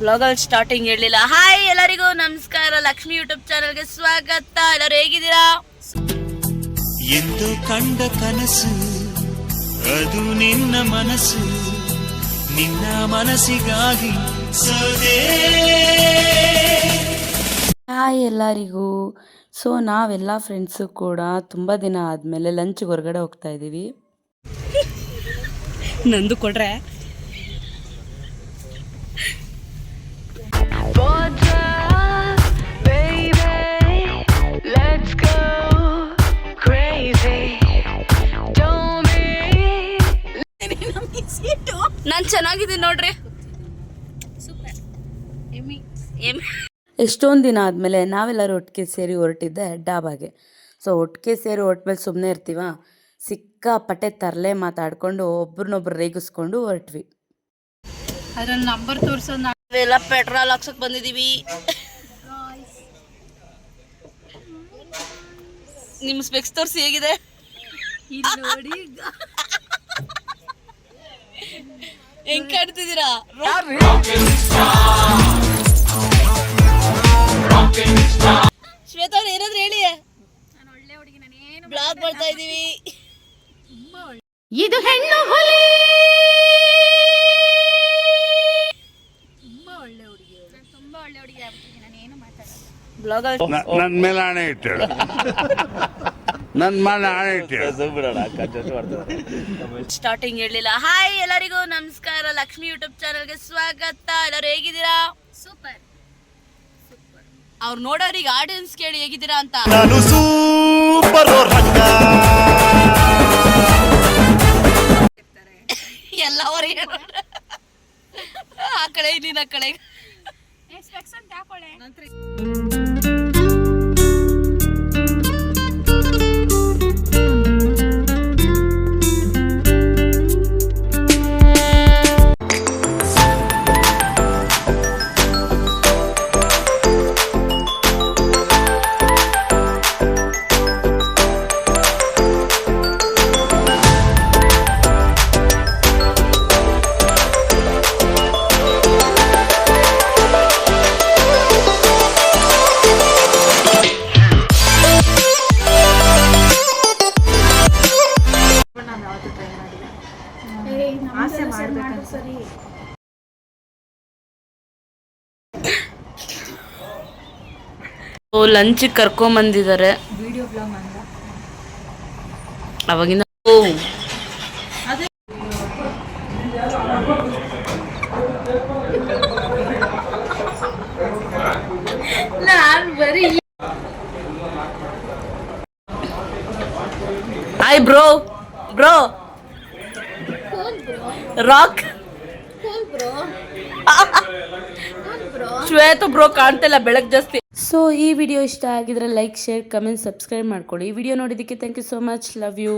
ಬ್ಲಾಗಲ್ಲಿ starting ಹೇಳಲಿಲ್ಲ. Hi ಎಲ್ಲರಿಗೂ ನಮಸ್ಕಾರ, ಲಕ್ಷ್ಮಿ ಯೂಟ್ಯೂಬ್ ಚಾನಲ್ಗೆ ಸ್ವಾಗತ. ಎಲ್ಲರೂ ಹೇಗಿದ್ದೀರಾ? ಎಂದು ಕಂಡ ಕನಸು ಅದು ನಿನ್ನ ಮನಸ್ಸು, ನಿನ್ನ ಮನಸ್ಸಿಗಾಗಿ ಸದೇ. ಹಾಯ್ ಎಲ್ಲರಿಗೂ. ಸೊ ನಾವೆಲ್ಲ ಫ್ರೆಂಡ್ಸು ಕೂಡ ತುಂಬ ದಿನ ಆದಮೇಲೆ ಲಂಚ್ಗೆ ಹೊರಗಡೆ ಹೋಗ್ತಾ ಇದ್ದೀವಿ. ನಂದು ಕೊಡ್ರೆ ನಾನು ಚೆನ್ನಾಗಿದ್ದೀನಿ ನೋಡ್ರಿ. ಎಷ್ಟೊಂದು ದಿನ ಆದಮೇಲೆ ನಾವೆಲ್ಲರೂ ಒಟ್ಟಿಗೆ ಸೇರಿ ಹೊರಟಿದ್ದೆ ಡಾಬಾಗೆ. ಸೊ ಒಟ್ಟಿಗೆ ಸೇರಿ ಹೊರಟ್ಮೇಲೆ ಸುಮ್ಮನೆ ಇರ್ತೀವ, ಸಿಕ್ಕಾಪಟ್ಟೆ ತರಲೆ ಮಾತಾಡ್ಕೊಂಡು ಒಬ್ರನ್ನೊಬ್ರು ರೇಗಿಸ್ಕೊಂಡು ಹೊರಟ್ವಿ. ಅದ್ರಲ್ಲಿ ನಂಬರ್ ತೋರಿಸೋದು ನಾವೆಲ್ಲ ಪೆಟ್ರೋಲ್ ಹಾಕ್ಸಕ್ ಬಂದಿದ್ದೀವಿ. ನಿಮ್ಮ ಸ್ಪೆಕ್ಸ್ ತೋರಿಸಿ ಹೇಗಿದೆ ನೋಡಿ. ಹೆಂಗ್ ಕಾಣ್ತಿದ್ದೀರಾ? ಶ್ವೇತಾ ಅವ್ರು ಏನಾದ್ರು ಹೇಳಿ. ನಾನು ಒಳ್ಳೆ ಹುಡುಗಿ, ನಾನೇನು ಬ್ಲಾಗ್ ಮಾಡ್ತಾ ಇದೀವಿ. ಇದು ಹೆಣ್ಣು ಹುಲಿ. ತುಂಬಾ ಒಳ್ಳೆ ಹುಡುಗಿ, ನಾನು ತುಂಬಾ ಒಳ್ಳೆ ಹುಡುಗಿ ಆಗ್ಬಿಟ್ಟಿದ್ದೀನಿ, ನಾನೇನು ಮಾತಾಡಲ್ಲ. ಬ್ಲಾಗ್ ನನ್ನ ಮೇಲೆ ಆಣೆ ಇಟ್ಟೇಳು, ನನ್ನ ಮೇಲೆ ಆಣೆ ಇಟ್ಟೇಳು. ಸ್ಟಾರ್ಟಿಂಗ್ ಹೇಳಲಿಲ್ಲ. ಹಾಯ್ ಎಲ್ಲರಿಗೂ ನಮಸ್ಕಾರ, ಲಕ್ಷ್ಮಿ ಯೂಟ್ಯೂಬ್ ಚಾನಲ್ಗೆ ಸ್ವಾಗತ. ಎಲ್ಲರೂ ಹೇಗಿದ್ದೀರಾ? ಸೂಪರ್. ಅವ್ರು ನೋಡೋರಿಗೆ ಆಡಿಯನ್ಸ್ ಕೇಳಿ ಹೇಗಿದ್ದೀರಾ ಅಂತ. ನಾನು ಸೂಪರ್ ರಂಗ. ಎಲ್ಲ ಅವ್ರಿಗೆ ಆ ಕಡೆ ನೀನ್ ಆ ಕಡೆ. ಸ್ಪೆಕ್ಸ್ ಅಂತ ಹಾಕೊಳ್ಳೆ. ಲಂಚ್ ಕರ್ಕೊಂಬಂದಿದ್ದಾರೆ. ಅವಾಗಿಂದ ಹಾಯ್ ಬ್ರೋ. ಬ್ರೋ ರಾಕ್ ಶ್ವೇತ ಬ್ರೋ ಕಾಣ್ತಿಲ್ಲ, ಬೆಳಗ್ಗೆ ಜಾಸ್ತಿ. ಸೊ ಈ ವಿಡಿಯೋ ಇಷ್ಟ ಆಗಿದ್ರೆ ಲೈಕ್, ಶೇರ್, ಕಮೆಂಟ್, ಸಬ್ಸ್ಕ್ರೈಬ್ ಮಾಡ್ಕೊಳ್ಳಿ. ಈ ವಿಡಿಯೋ ನೋಡಿದ್ದಕ್ಕೆ thank you so much. Love you.